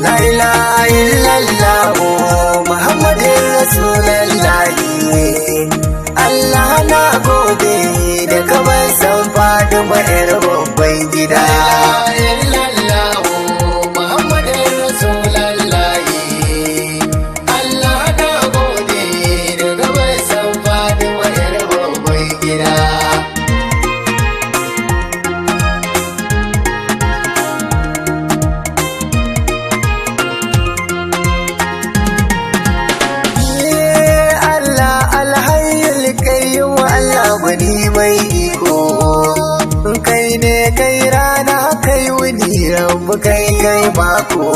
La ilaha illallah Muhammadin Rasulullahi. Allah na gode da kamar san Fatima yar babban gida. La ilaha illallah Muhammadin Rasulullahi. Allah na gode da kamar san Fatima yar babban gida. Wani mai iko kai ne kai rana kai wuni rabu kai mako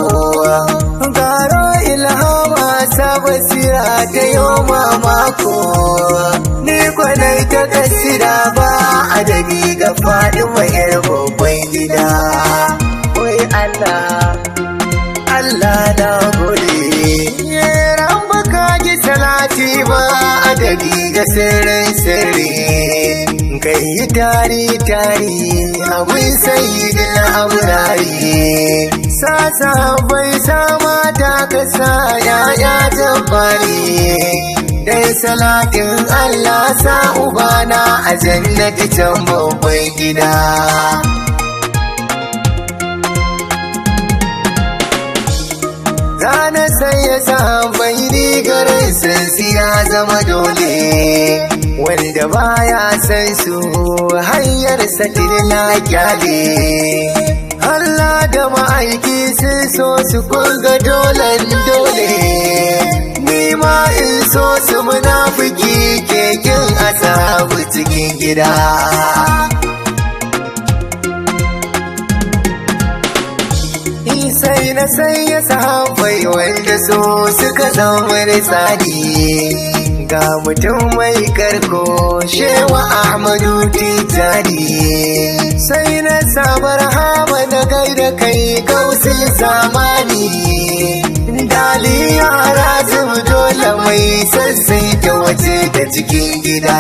garo ilhama ta basira ta yau mamako ni kwanai ta kasira ba adadi ga faɗin mayar babban gida. Wai Allah na gode ran baka ji salati ba adadi ga sirri kai yi tari abin sayidin aburari sasa bai sama ta kasa yaya tabbari dai salatin Allah sa ubana a jannati can babban gida. Rana sai ya sabai rigarin sansi ya zama dole wanda baya san su hanyar satin na kyale. Allah da ma'aiki sun so su kunga dole ni ma in so su munafiki kekin asabu cikin gida. Sai na sanya sahabbai wanda so suka zama tsari ga mutum mai karko shewa Ahmadu Tijani. Sai na sabar hama na gaida kai kausin zamani dali yara zubu dole mai sassaita waje da cikin gida.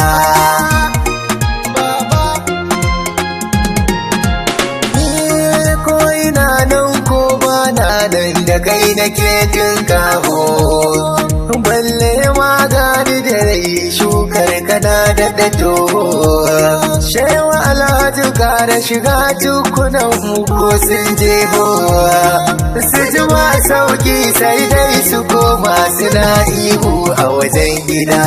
Nan da kai nake jin kaho balle ma gani da rai shukar kana da dato shewa alhaji kara shiga tukunan mu ko sun jeho su ji ma sauki sai dai su koma suna ihu a wajen gida.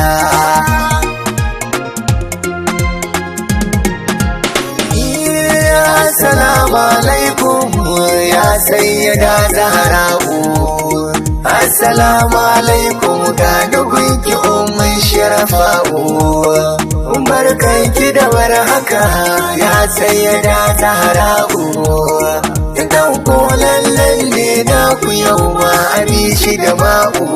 Assalamu alaikum ya sayyada Zahra'u. Assalamu alaikum ga dugunki ummin Sharafa'u. Barkanki da warhaka ya sayyada Zahra'u. Dan ko lallan ne na ku yau ma abishi da ma'u.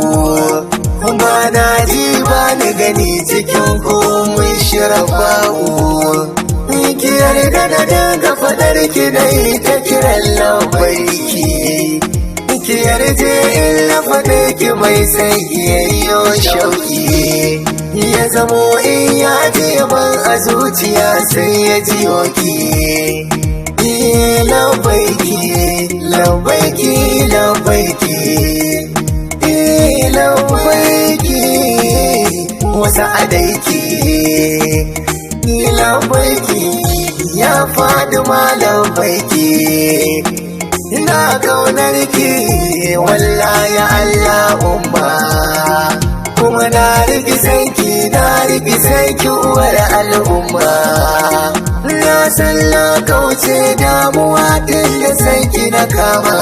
Ba na ji ba ni gani cikin ummin Sharafa'u. Ki yarda da daga fadar ki dai ta kiran lambarki ki yarda in na fade ki mai sai yayyo shauki ya zamo in ya je ban a zuciya sai ya ji yoki lambarki wasa adaiki lambarki ya faɗi malam baiki ina kaunar ki wallahi Allah umma kuma na riki sanki uwar al'umma na san na kauce damuwa din da sanki na kama